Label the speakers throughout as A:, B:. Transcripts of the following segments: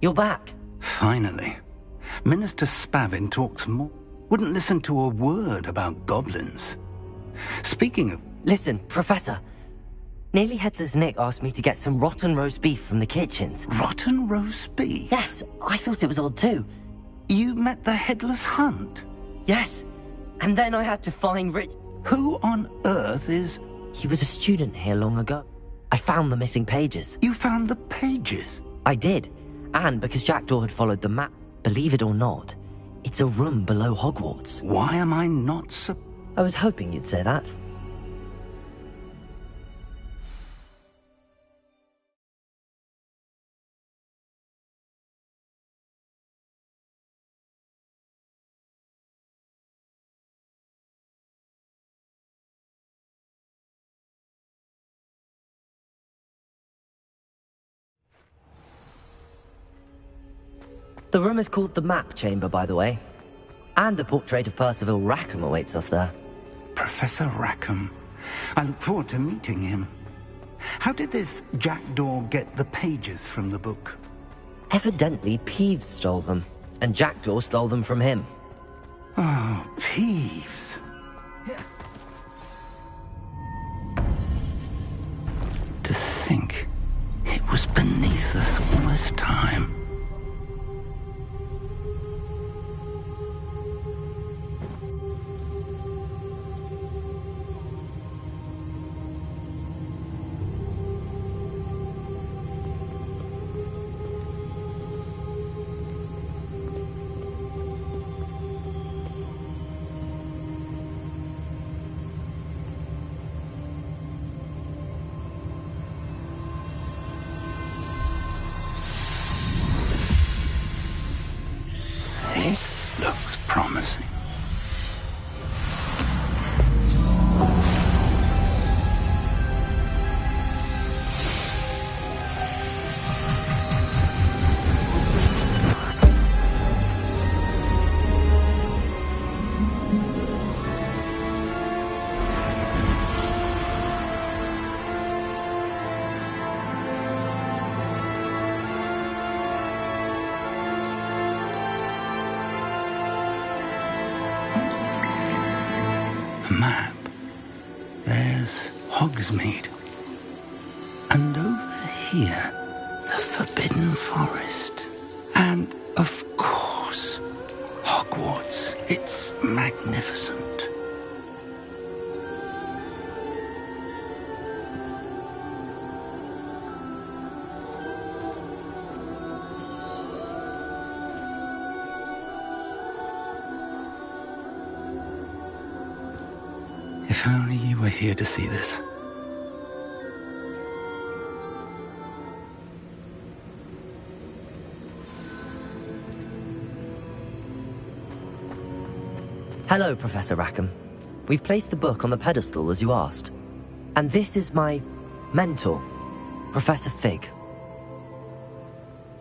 A: You're back.
B: Finally. Minister Spavin talks more. Wouldn't listen to a word about goblins. Speaking of...
A: Listen, Professor. Nearly Headless Nick asked me to get some rotten roast beef from the kitchens.
B: Rotten roast beef?
A: Yes, I thought it was odd too.
B: You met the Headless Hunt?
A: Yes, and then I had to find Rich...
B: Who on earth is...
A: He was a student here long ago. I found the missing pages.
B: You found the pages?
A: I did, and because Jackdaw had followed the map, believe it or not, it's a room below Hogwarts.
B: Why am I not
A: I was hoping you'd say that. The room is called the Map Chamber, by the way. And a portrait of Percival Rackham awaits us there.
B: Professor Rackham. I look forward to meeting him. How did this Jackdaw get the pages from the book?
A: Evidently, Peeves stole them, and Jackdaw stole them from him.
B: Oh, Peeves. To think it was beneath us all this time. This looks promising. Map. There's Hogsmeade. And over here, the Forbidden Forest. And, of course, Hogwarts. It's magnificent. If only you were here to see this.
A: Hello, Professor Rackham. We've placed the book on the pedestal as you asked. And this is my mentor, Professor Fig.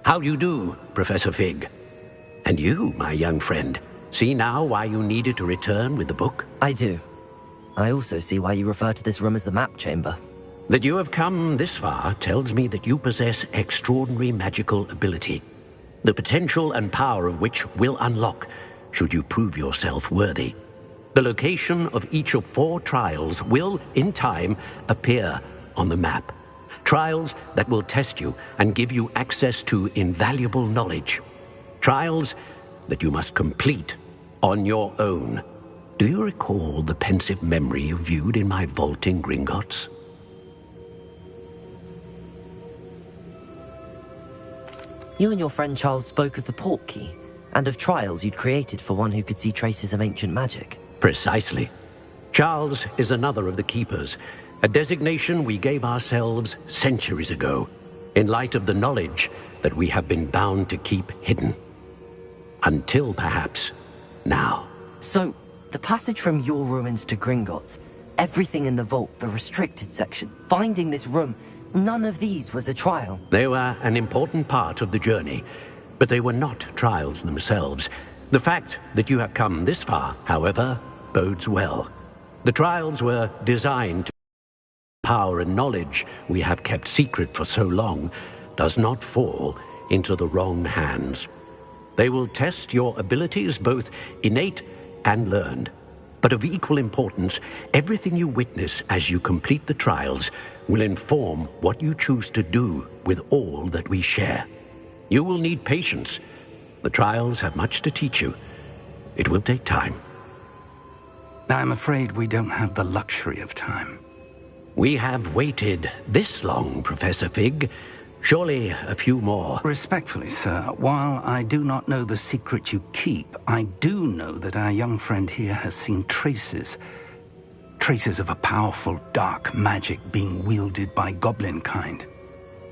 C: How do you do, Professor Fig? And you, my young friend, see now why you needed to return with the book?
A: I do. I also see why you refer to this room as the Map Chamber.
C: That you have come this far tells me that you possess extraordinary magical ability, the potential and power of which will unlock should you prove yourself worthy. The location of each of 4 trials will, in time, appear on the map. Trials that will test you and give you access to invaluable knowledge. Trials that you must complete on your own. Do you recall the pensive memory you viewed in my vault in Gringotts?
A: You and your friend Charles spoke of the Portkey, and of trials you'd created for one who could see traces of ancient magic.
C: Precisely. Charles is another of the Keepers, a designation we gave ourselves centuries ago, in light of the knowledge that we have been bound to keep hidden. Until, perhaps, now.
A: So, the passage from your ruins to Gringotts, everything in the vault, the restricted section, finding this room, none of these was a trial.
C: They were an important part of the journey, but they were not trials themselves. The fact that you have come this far, however, bodes well. The trials were designed to power and knowledge we have kept secret for so long does not fall into the wrong hands. They will test your abilities, both innate and learned. But of equal importance, everything you witness as you complete the trials will inform what you choose to do with all that we share. You will need patience. The trials have much to teach you. It will take time.
B: I'm afraid we don't have the luxury of time.
C: We have waited this long, Professor Fig. Surely a few more.
B: Respectfully, sir, while I do not know the secret you keep, I do know that our young friend here has seen traces of a powerful dark magic being wielded by goblin kind.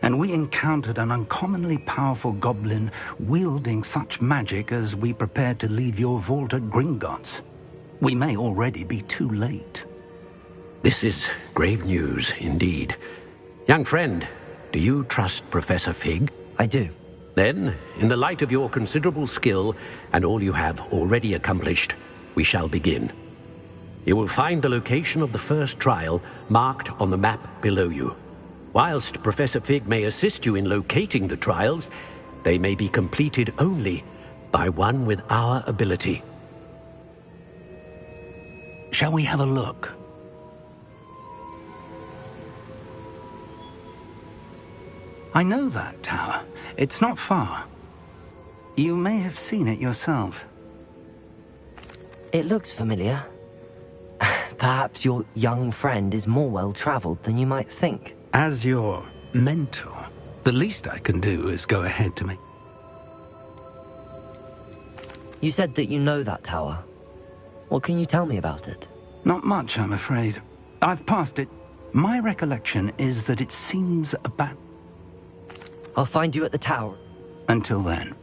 B: And we encountered an uncommonly powerful goblin wielding such magic as we prepared to leave your vault at Gringotts. We may already be too late.
C: This is grave news indeed. Young friend, do you trust Professor Fig?
A: I do.
C: Then, in the light of your considerable skill and all you have already accomplished, we shall begin. You will find the location of the first trial marked on the map below you. Whilst Professor Fig may assist you in locating the trials, they may be completed only by one with our ability.
B: Shall we have a look? I know that tower. It's not far. You may have seen it yourself.
A: It looks familiar. Perhaps your young friend is more well-traveled than you might think.
B: As your mentor, the least I can do is go ahead to me.
A: You said that you know that tower. What can you tell me about it?
B: Not much, I'm afraid. I've passed it. My recollection is that it seems about...
A: I'll find you at the tower.
B: Until then.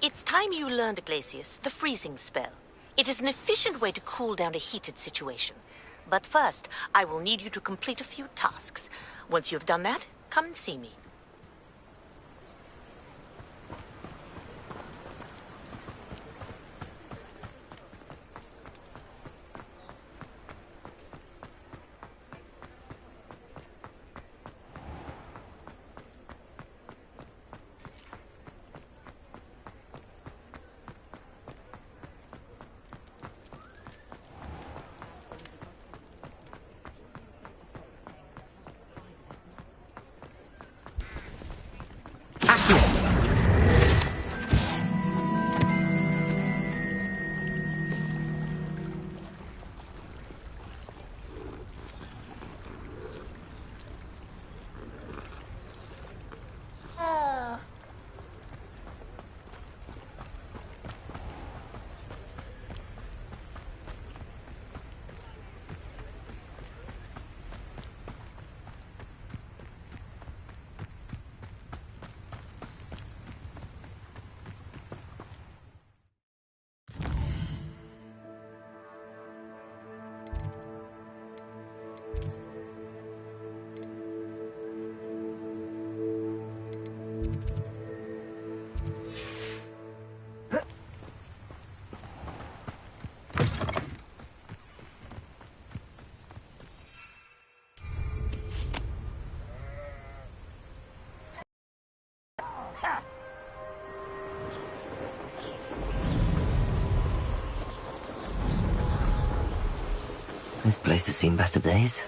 D: It's time you learned, Glacius, the freezing spell. It is an efficient way to cool down a heated situation. But first, I will need you to complete a few tasks. Once you've done that, come and see me.
A: This place has seen better days.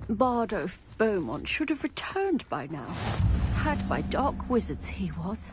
E: Bardo Beaumont should have returned by now. Had by dark wizards he was.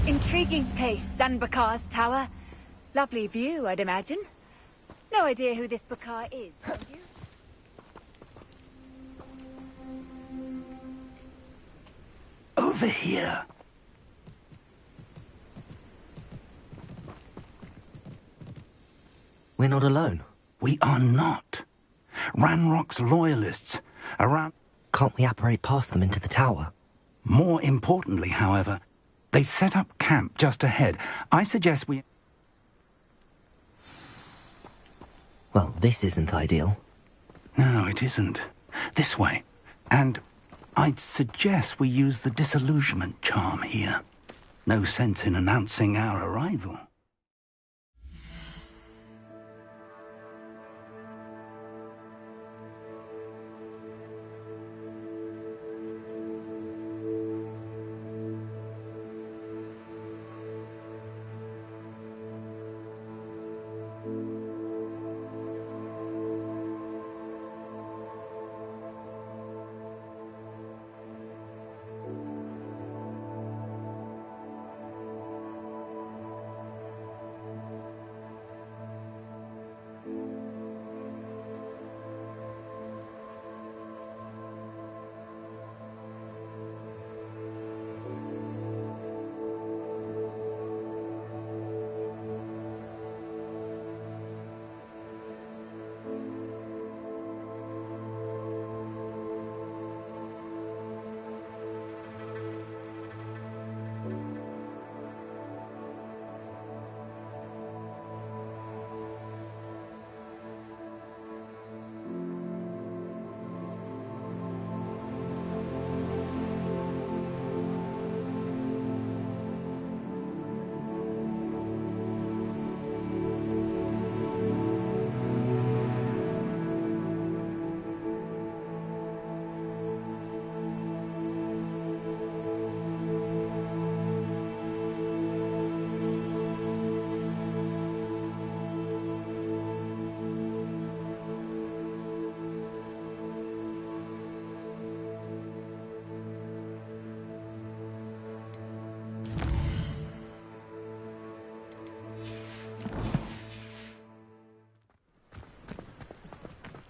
F: Intriguing place, Sanbakar's tower. Lovely view, I'd imagine. No idea who this Bakar is, have you?
B: Over here.
A: We're not alone.
B: We are not. Ranrock's loyalists around...
A: Can't we apparate past them into the tower?
B: More importantly, however, they've set up camp just ahead. I suggest we...
A: Well, this isn't ideal.
B: No, it isn't. This way. And I'd suggest we use the disillusionment charm here. No sense in announcing our arrival.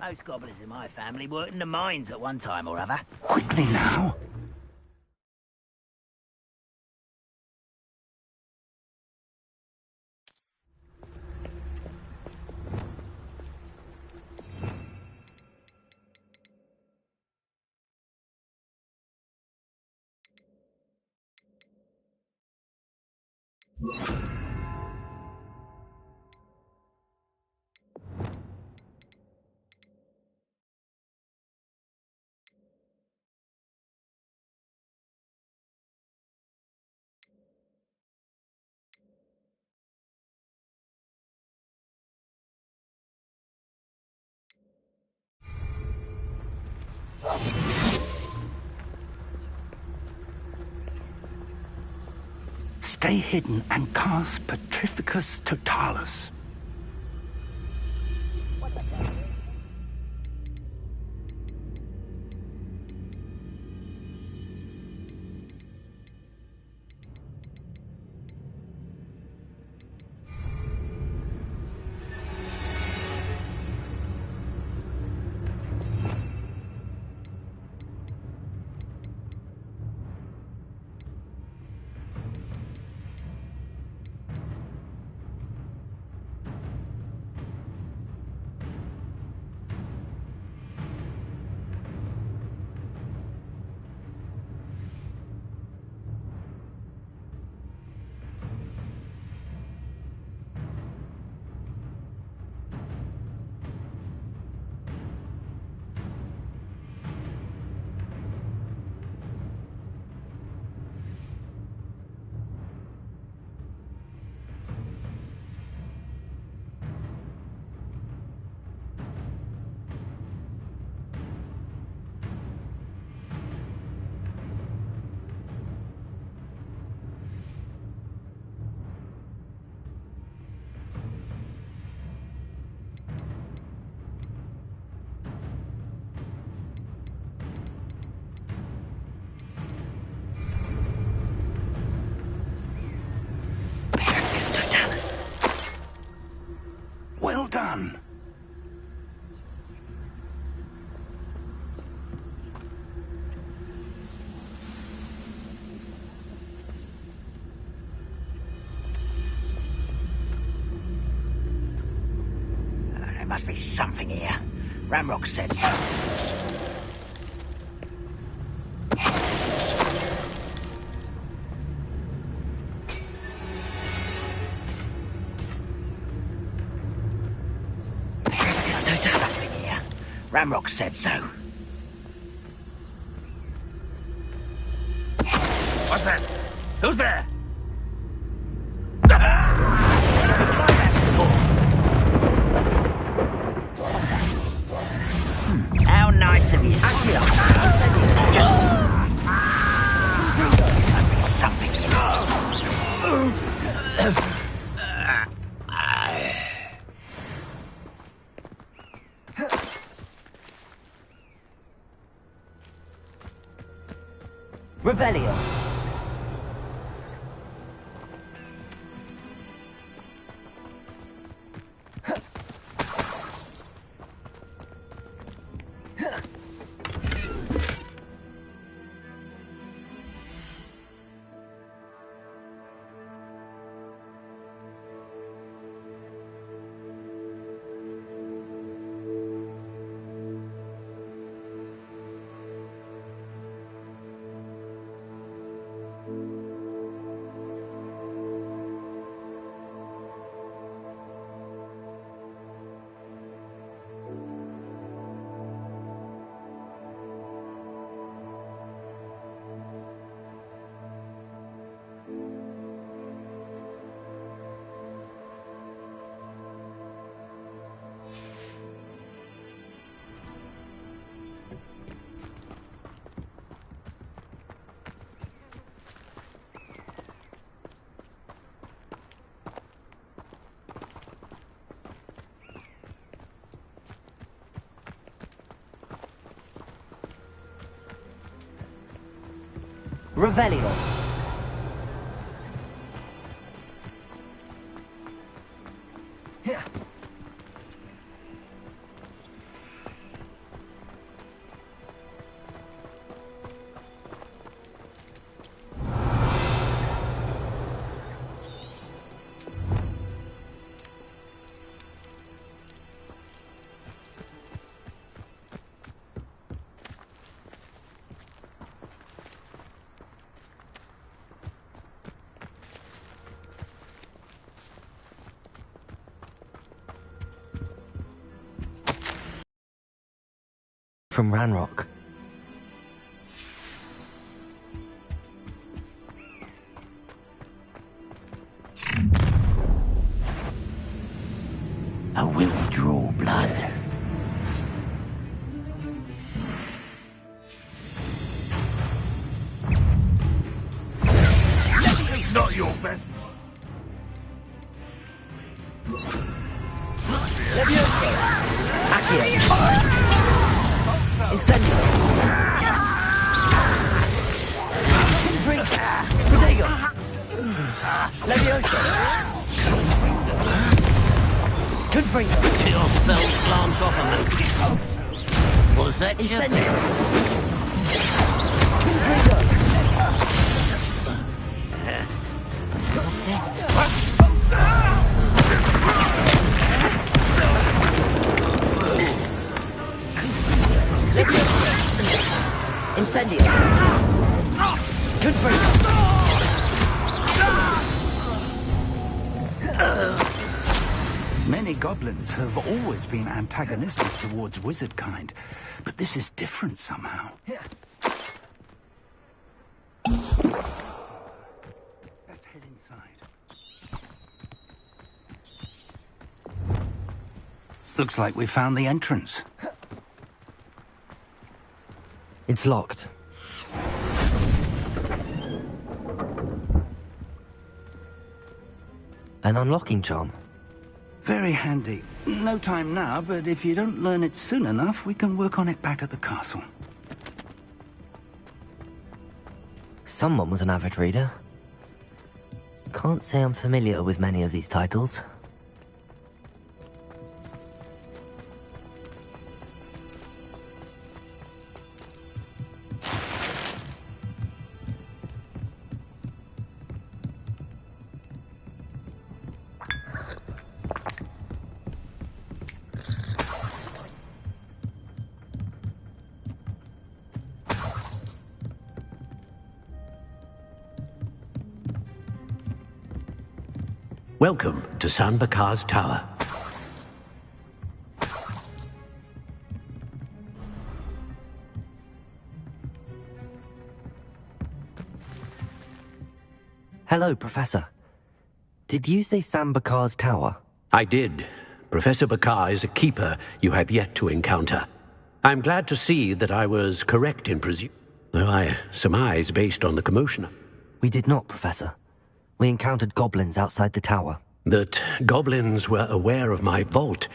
G: Most goblins in my family worked in the mines at one time or other.
B: Quickly now. Stay hidden and cast Petrificus Totalis.
G: Must be something here. Ramrock said so. Something here. Ramrock said so. What's that? Who's there? How nice of you. Must be something.
A: Revelio. Revelio. From Ranrock.
G: I will draw blood. Not your best.
A: Incendio. Protego. Levioso. Confringo.
C: Your spell slants off on me. Was that you?
A: Incendio. Confringo. Incendio. Confringo.
B: Many goblins have always been antagonistic towards wizard kind, but this is different somehow. Let's head inside. Looks like we found the entrance.
A: It's locked. An unlocking charm.
B: Very handy. No time now, but if you don't learn it soon enough, we can work on it back at the castle.
A: Someone was an avid reader. Can't say I'm familiar with many of these titles.
C: Welcome to Sanbakar's Tower.
A: Hello, Professor. Did you say Sambakar's tower?
C: I did. Professor Bakar is a keeper you have yet to encounter. I'm glad to see that I was correct in though I surmise based on the commotion.
A: We did not, Professor. We encountered goblins outside the tower.
C: That goblins were aware of my vault,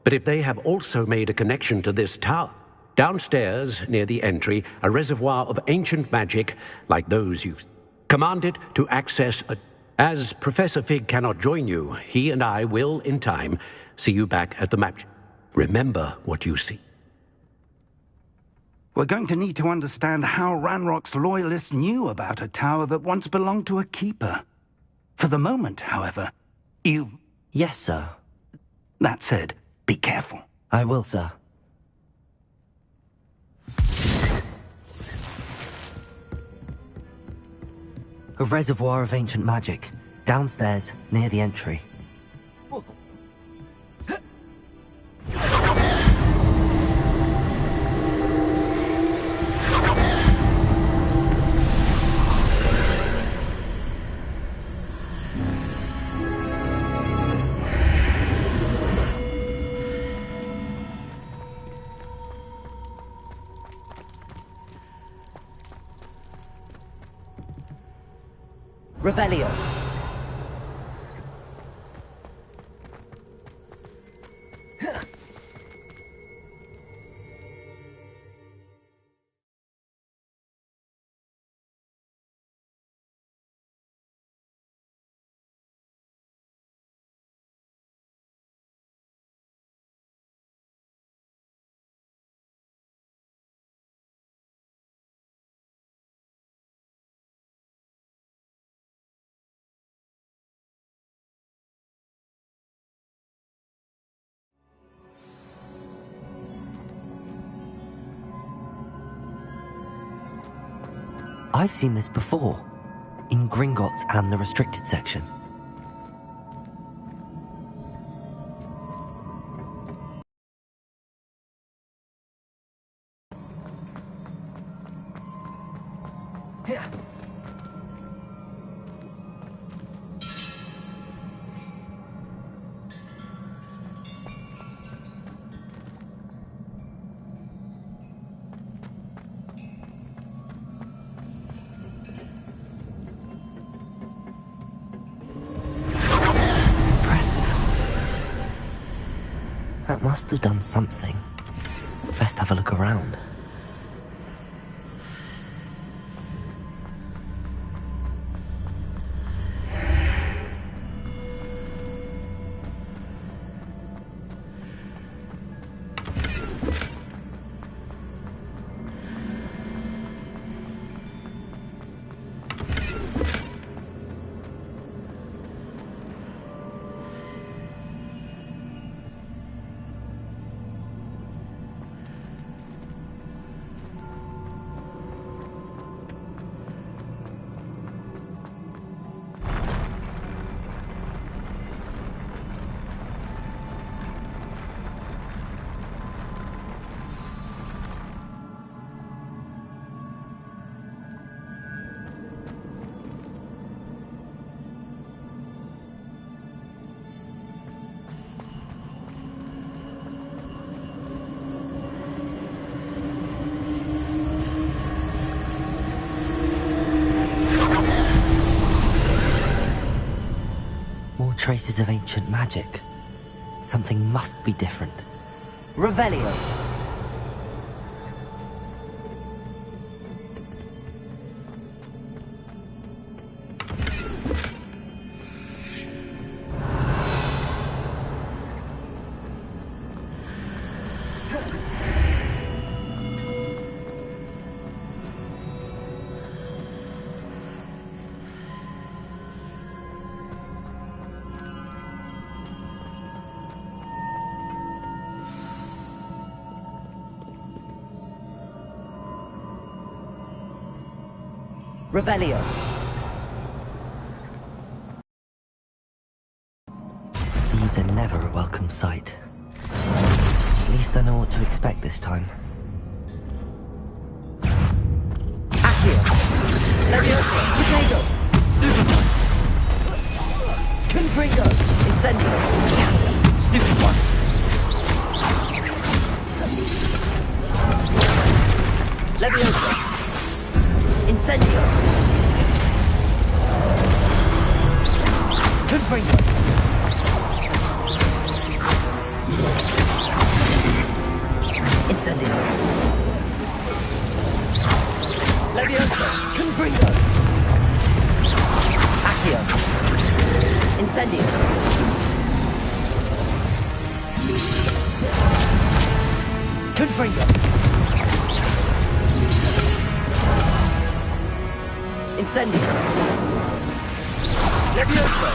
C: but if they have also made a connection to this tower, downstairs near the entry, a reservoir of ancient magic like those you've commanded to access a... As Professor Fig cannot join you, he and I will, in time, see you back at the map. Remember what you see.
B: We're going to need to understand how Ranrock's loyalists knew about a tower that once belonged to a keeper. For the moment, however, you've...
A: Yes, sir.
B: That said, be careful.
A: I will, sir. A reservoir of ancient magic, downstairs, near the entry. Revelio. I've seen this before, in Gringotts and the restricted section. That must have done something. Best have a look around. Traces of ancient magic. Something must be different. Revelio. Revelio. These are never a welcome sight. At least I know what to expect this time. Accio! Leviosa! Potato! Stupid one! Confringo! Incendio! Stupid one! Leviosa! Incendio! Confringo! Incendio! Leviosa! Confringo! Accio! Incendio! Confringo! Incendio! Leviosa!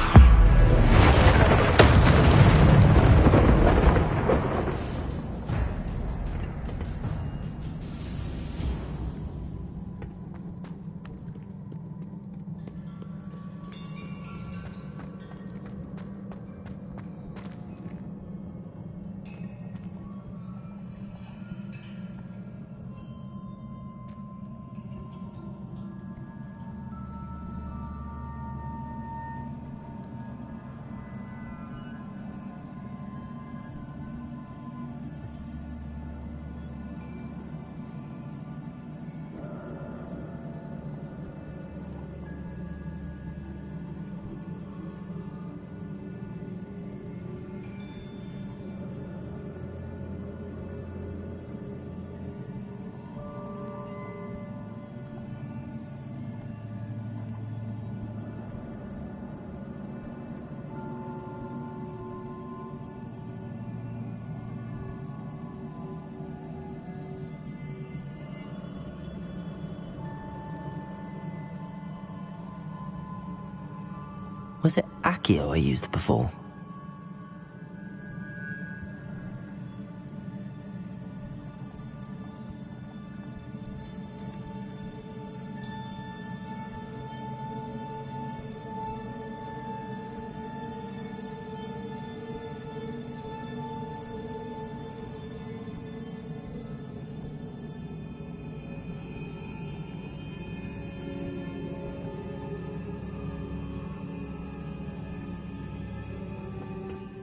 A: Was it Accio I used before?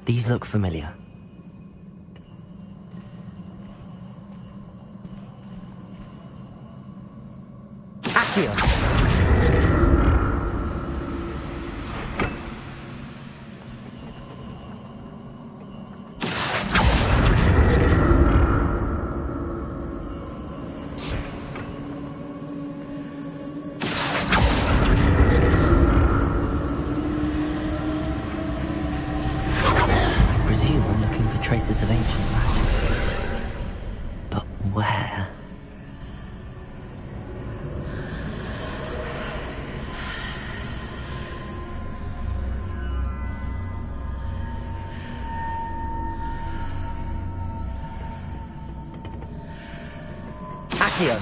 A: These look familiar. Accio! Traces of ancient magic. But where? Accio!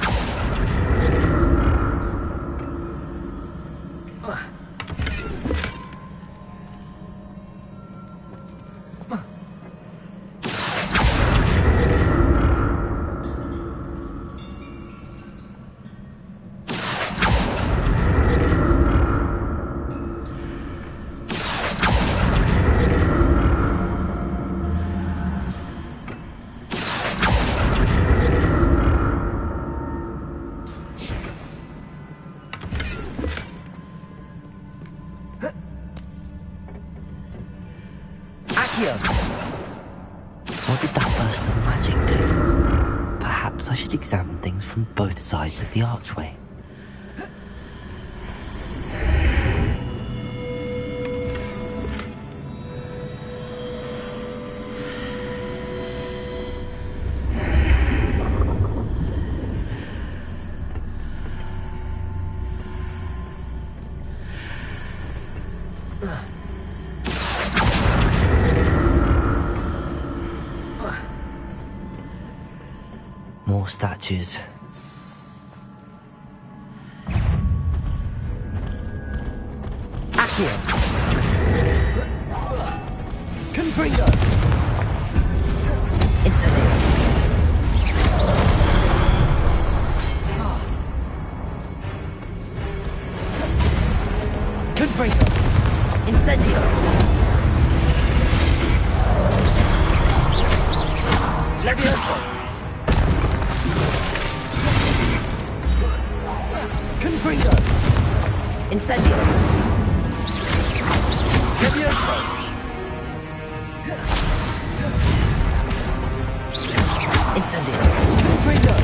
A: What did that burst of magic do? Perhaps I should examine things from both sides of the archway. More statues. Accio! Confringo! Incendio! Confringo! Incendio! Levioso! Confringo! Incendio! Levioso! Incendio! Confringo!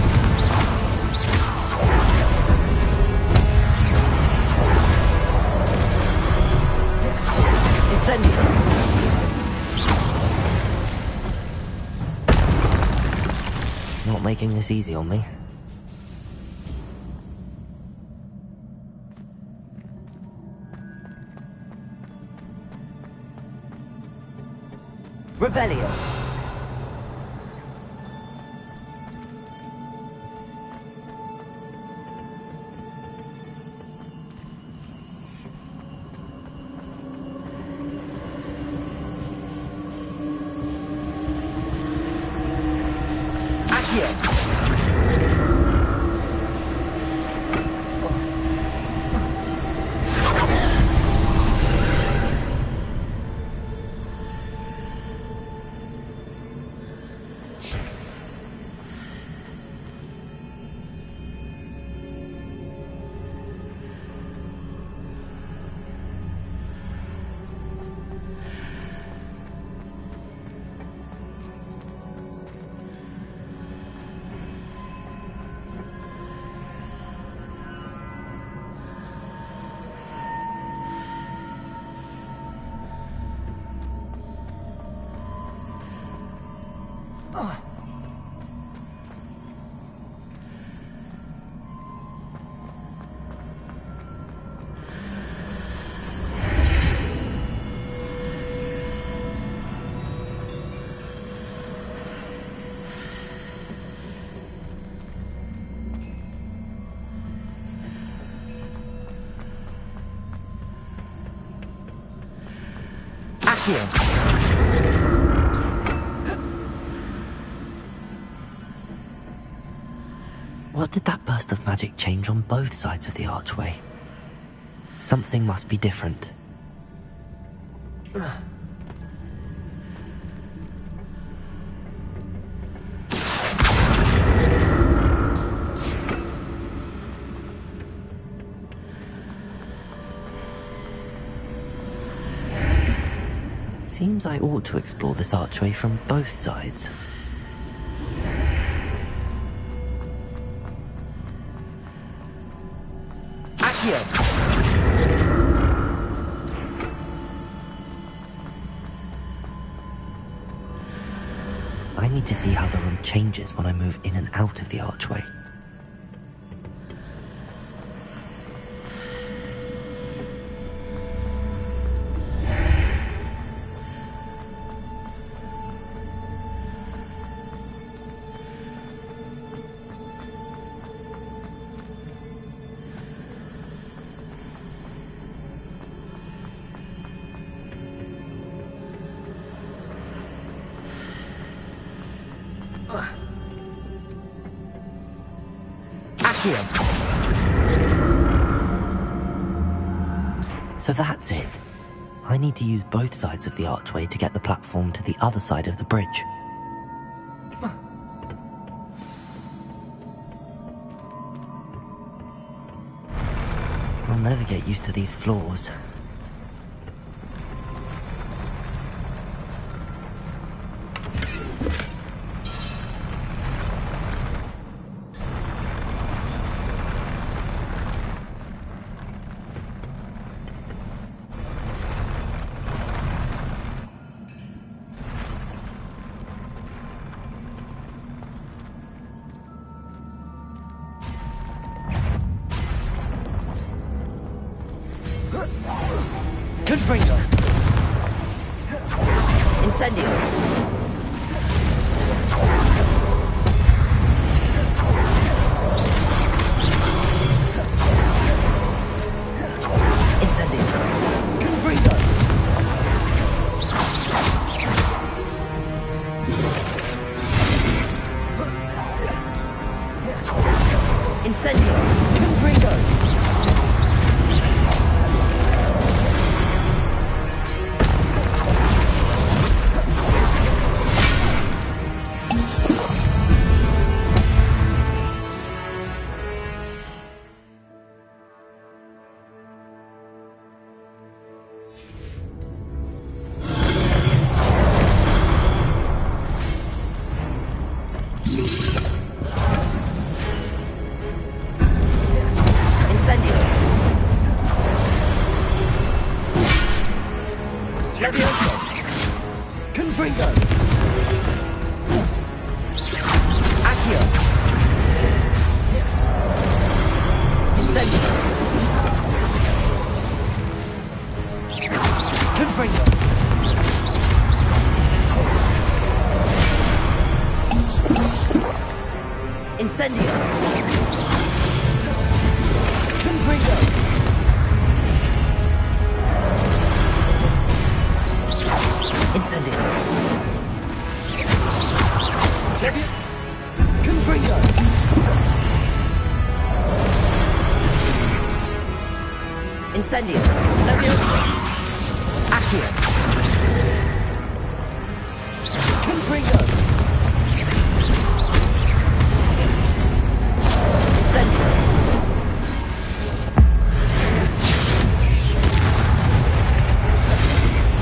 A: Incendio! Not making this easy on me. Revelio. Accio. Accio. What did that burst of magic change on both sides of the archway? Something must be different. Seems I ought to explore this archway from both sides. Accio! I need to see how the room changes when I move in and out of the archway. So that's it. I need to use both sides of the archway to get the platform to the other side of the bridge. I'll never get used to these floors. Confringo! Incendio! Incendio! Confringo! Levioso! Confringo! Accio! Incendio! Confringo! Incendio! Confringo! Incendio! Confringo! Incendio! Levioso! Accio! Confringo! Incendio!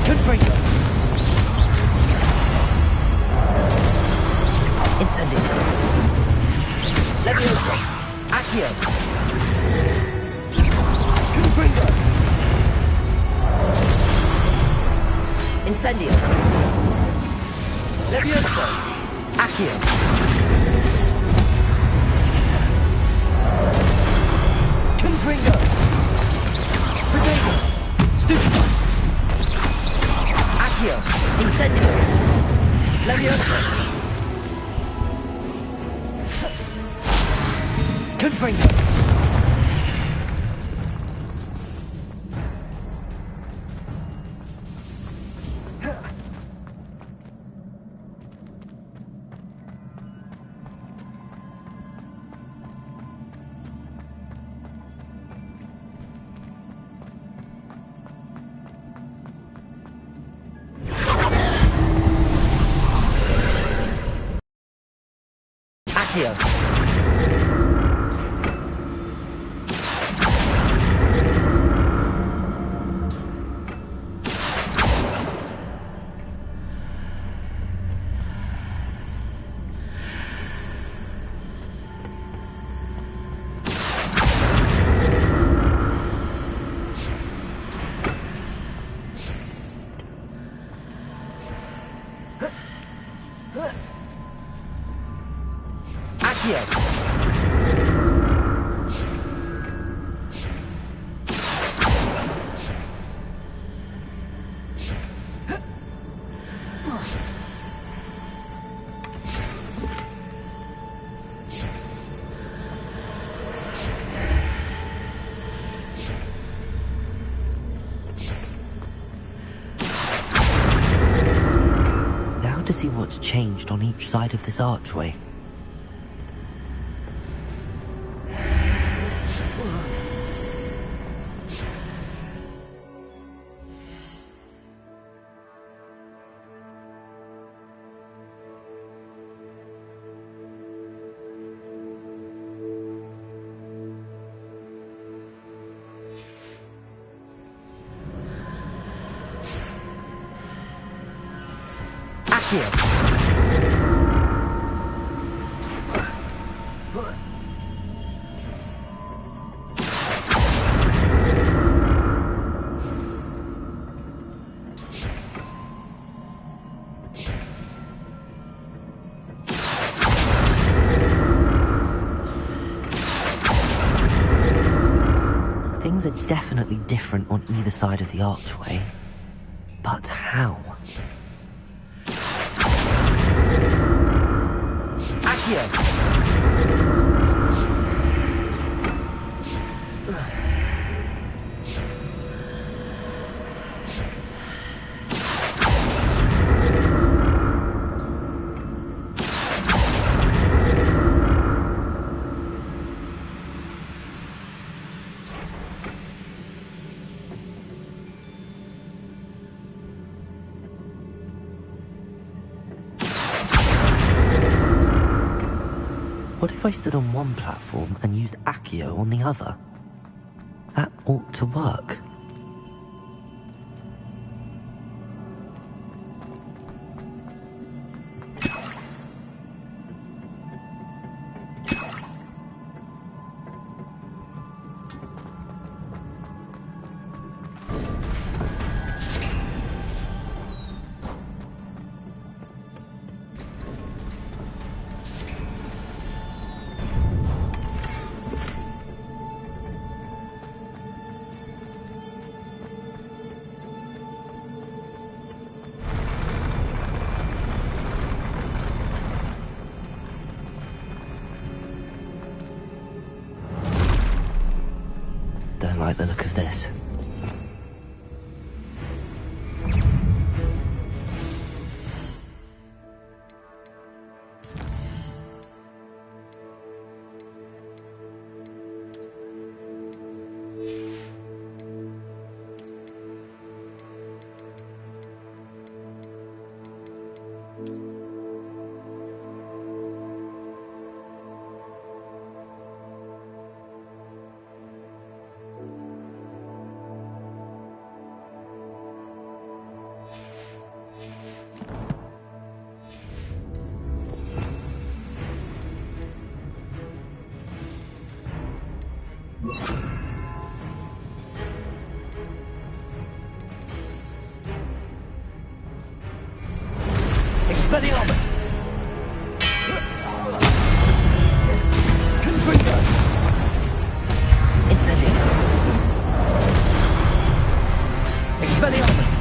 A: Confringo! Incendio! Levioso! Accio! Confringo! Incendio! Levioso! Accio! Confringo! Prego! Stupefy! Accio! Incendio! Levioso! Confringo! Accio! Accio! Now to see what's changed on each side of this archway. Accio! Things are definitely different on either side of the archway. But how? Accio! What if I stood on one platform and used Accio on the other? That ought to work. like the look of this.
H: Expelliarmus! Confringo!
A: Incendio.
H: Expelliarmus!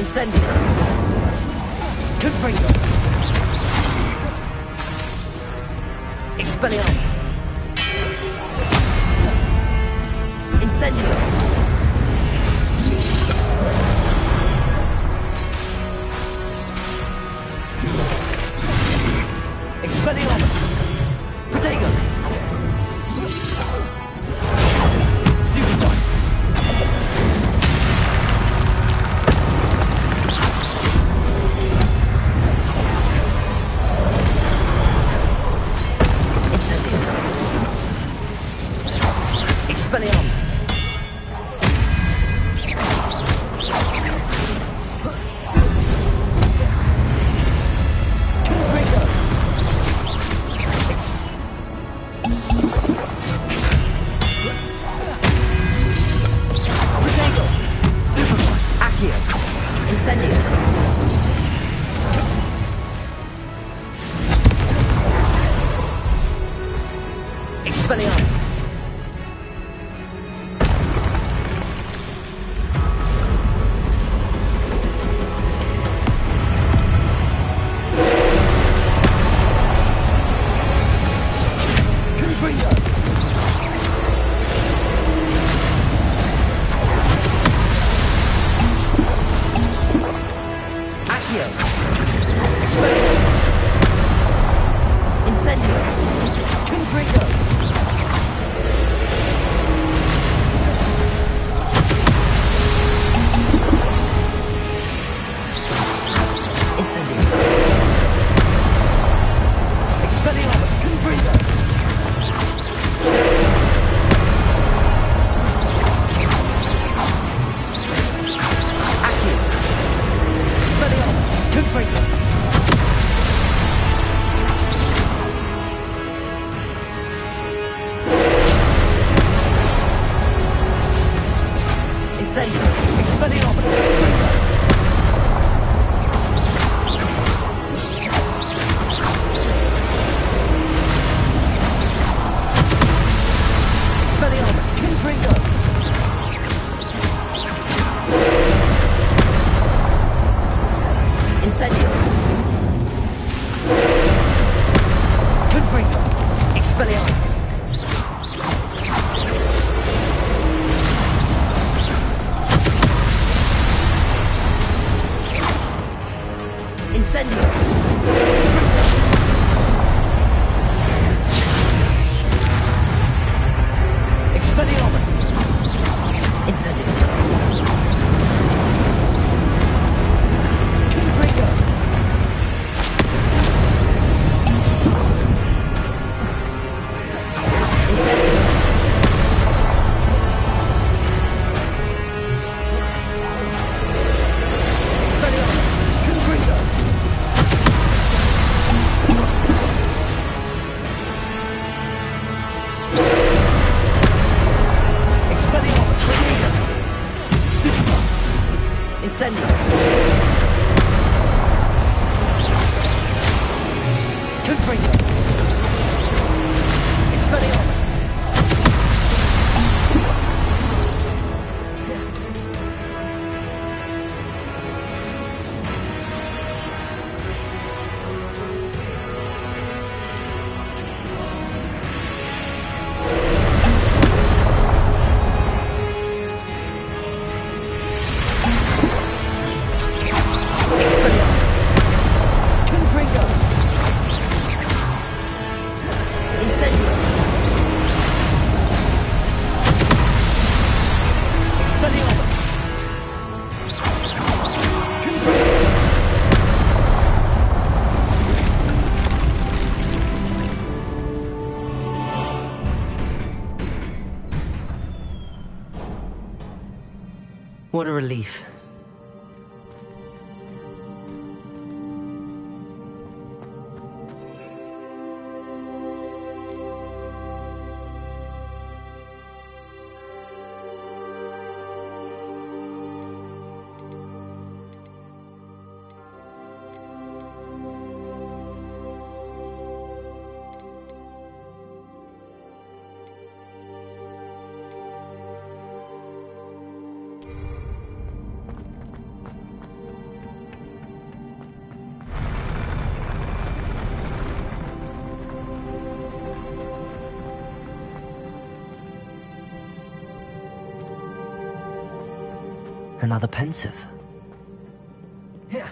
A: Incendio.
H: Confringo!
A: Expelliarmus. Incendio.
H: Expelliarmus! Protego! Stupefy!
A: Incendio. Expelliarmus.
H: Confringo! Protego! Stupefy!
A: Accio. Incendio. Expelliarmus.
H: Confringo!
A: Accio. Expelliarmus. Incendio.
H: Confringo!
A: Incendio.
H: Expelliarmus! Confringo!
A: Accio.
H: Expelliarmus! Confringo!
A: Incendio.
H: Expelliarmus! Confringo! Expelliarmus! Confringo!
A: Incendio.
H: Confringo!
A: Expelliarmus. Incendio.
H: Expelliarmus!
A: Incendio.
H: Confringo!
A: Incendio.
H: Expelliarmus! Confringo! Expelliarmus! Protego! Stupefy!
A: Incendio.
H: Confringo! Expelliarmus!
A: What a relief. Another pensive.
H: Here.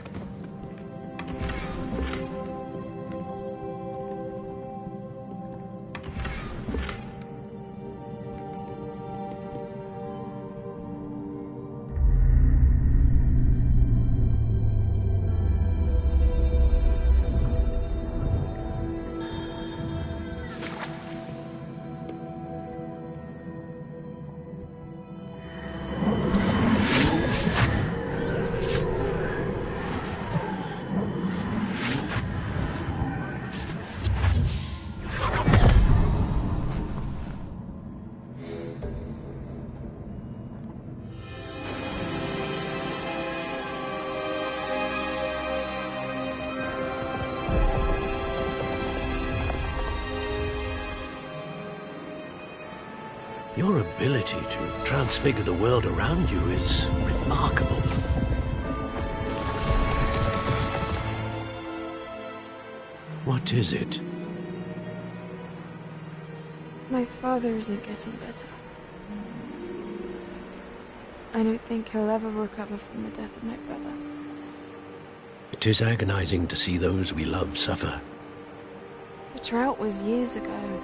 C: Your ability to transfigure the world around you is remarkable. What is it?
I: My father isn't getting better. I don't think he'll ever recover from the death of my brother.
C: It is agonizing to see those we love suffer.
I: The drought was years ago,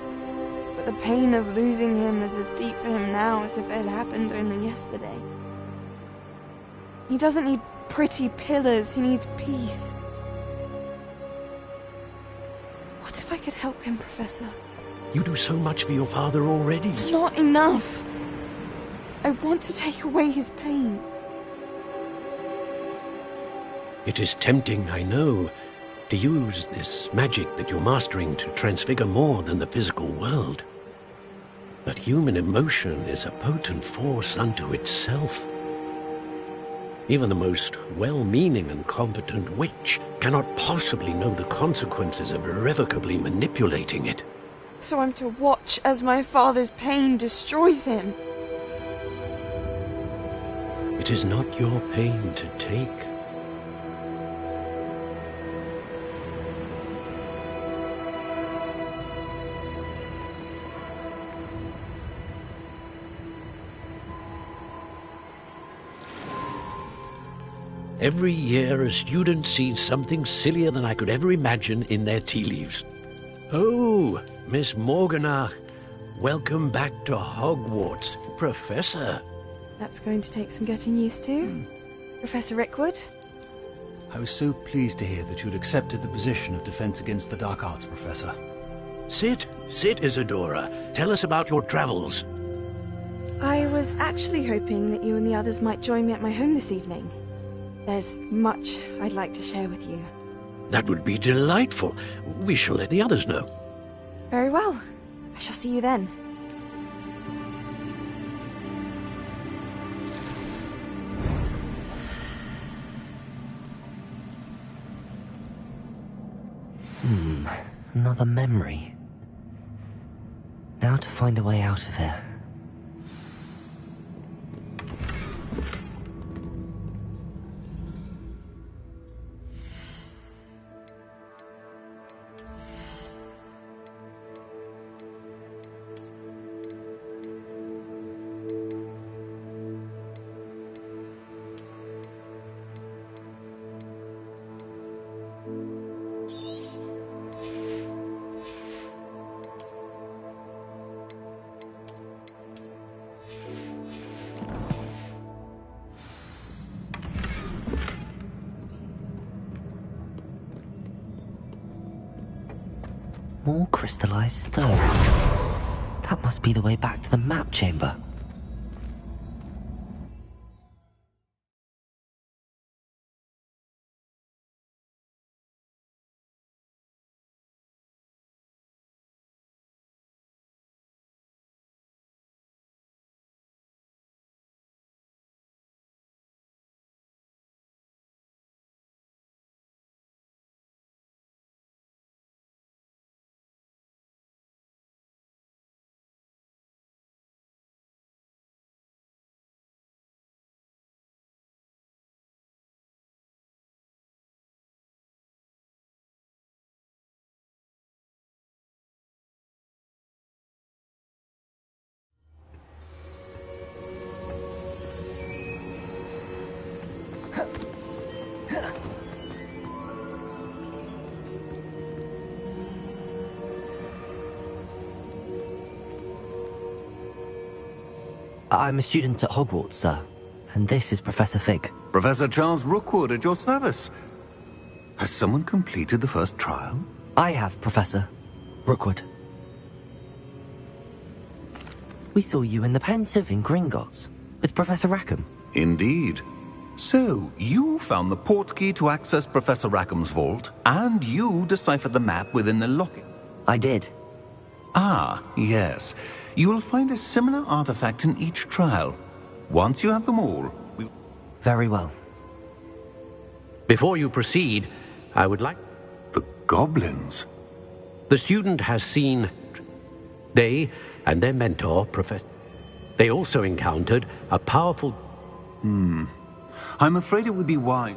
I: but the pain of losing him is as deep for him now as if it had happened only yesterday. He doesn't need pretty pillars, he needs peace. What if I could help him, Professor?
C: You do so much for your father already.
I: It's not enough. I want to take away his pain.
C: It is tempting, I know, to use this magic that you're mastering to transfigure more than the physical world. But human emotion is a potent force unto itself. Even the most well-meaning and competent witch cannot possibly know the consequences of irrevocably manipulating it.
I: So I'm to watch as my father's pain destroys him.
C: It is not your pain to take. Every year, a student sees something sillier than I could ever imagine in their tea leaves. Oh, Miss Morganach, welcome back to Hogwarts, Professor.
I: That's going to take some getting used to. Professor Rickwood?
J: I was so pleased to hear that you'd accepted the position of Defense Against the Dark Arts, Professor.
C: Sit, Isadora. Tell us about your travels.
I: I was actually hoping that you and the others might join me at my home this evening. There's much I'd like to share with you.
C: That would be delightful. We shall let the others know.
I: Very well. I shall see you then.
A: Another memory. Now to find a way out of here. More crystallized stone. That must be the way back to the map chamber. I'm a student at Hogwarts, sir. And this is Professor Fig.
K: Professor Charles Rookwood at your service. Has someone completed the first trial?
A: I have, Professor Rookwood. We saw you in the Pensive in Gringotts with Professor Rackham.
K: Indeed. So, you found the portkey to access Professor Rackham's vault, and you deciphered the map within the locket.
A: I did.
K: Ah, yes. You will find a similar artifact in each trial. Once you have them all, we...
A: Very well.
C: Before you proceed, I would like...
K: The goblins?
C: The student has seen... They and their mentor, Professor... They also encountered a powerful...
K: I'm afraid it would be wise.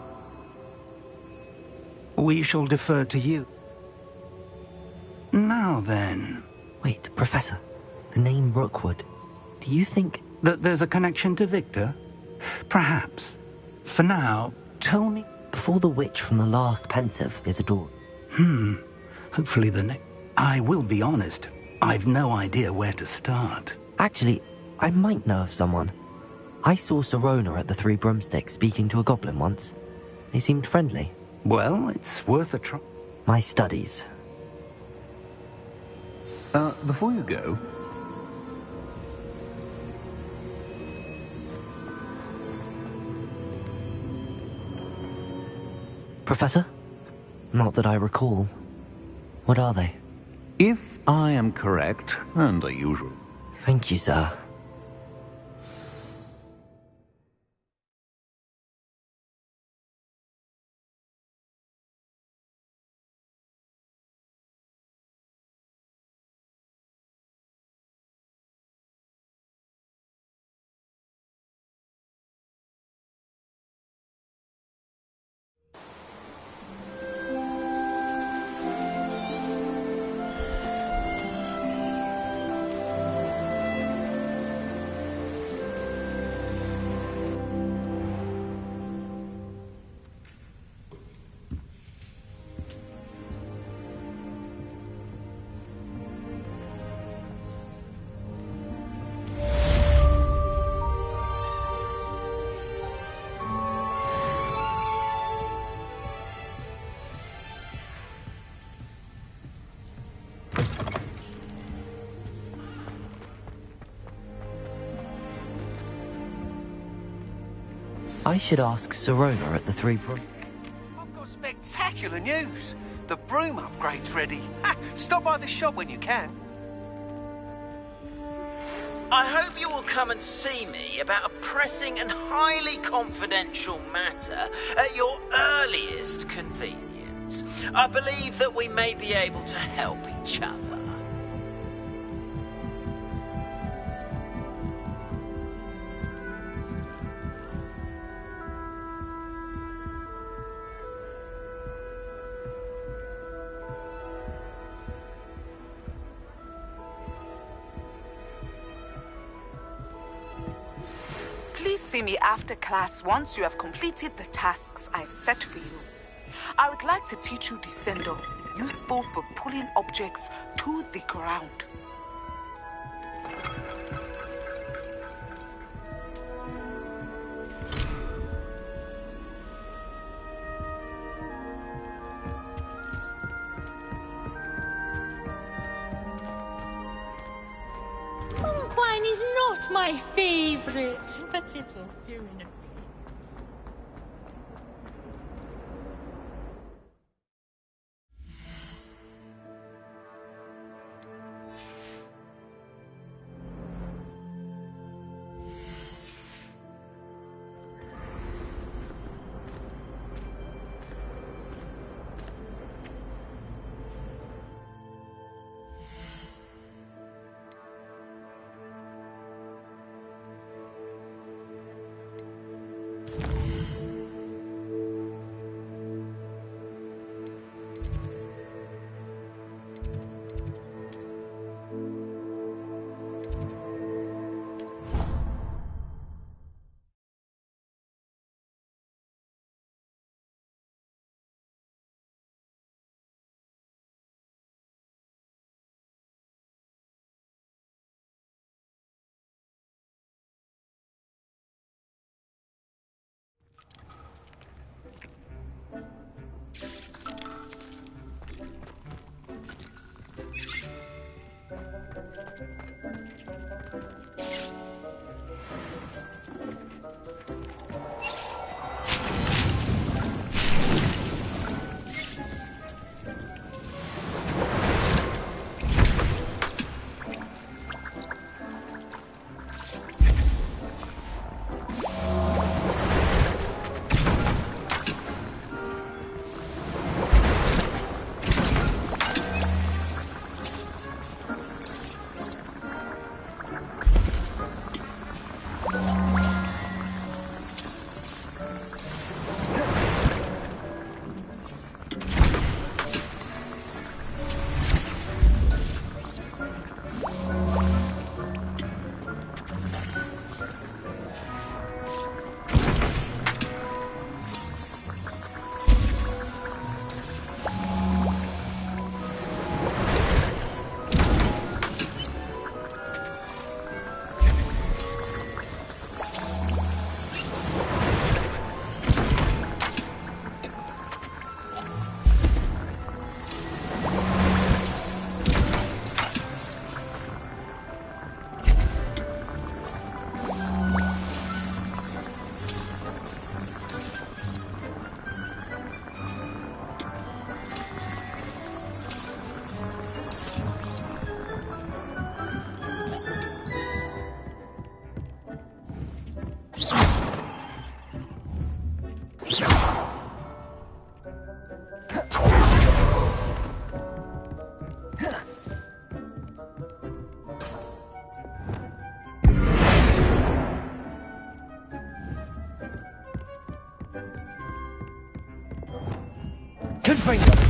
B: We shall defer to you. Now then...
A: Wait, Professor. The name Rookwood. Do you think...
B: That there's a connection to Victor? Perhaps. For now, tell me...
A: Before the witch from the last Pensive is adored.
B: Hopefully the next... I will be honest. I've no idea where to start.
A: Actually, I might know of someone. I saw Sirona at the Three Broomsticks speaking to a goblin once. They seemed friendly.
B: Well, it's worth a try.
A: My studies.
K: Before you go...
A: Professor? Not that I recall. What are they?
K: If I am correct, and I usually...
A: Thank you, sir. I should ask Sirona at the Three Broom...
L: I've got spectacular news. The broom upgrade's ready. Ha! Stop by the shop when you can.
M: I hope you will come and see me about a pressing and highly confidential matter at your earliest convenience. I believe that we may be able to help each other.
N: Please see me after class once you have completed the tasks I've set for you. I would like to teach you Descendo, useful for pulling objects to the ground.
O: Wine is not my favorite, but it'll do in a
A: Confringo!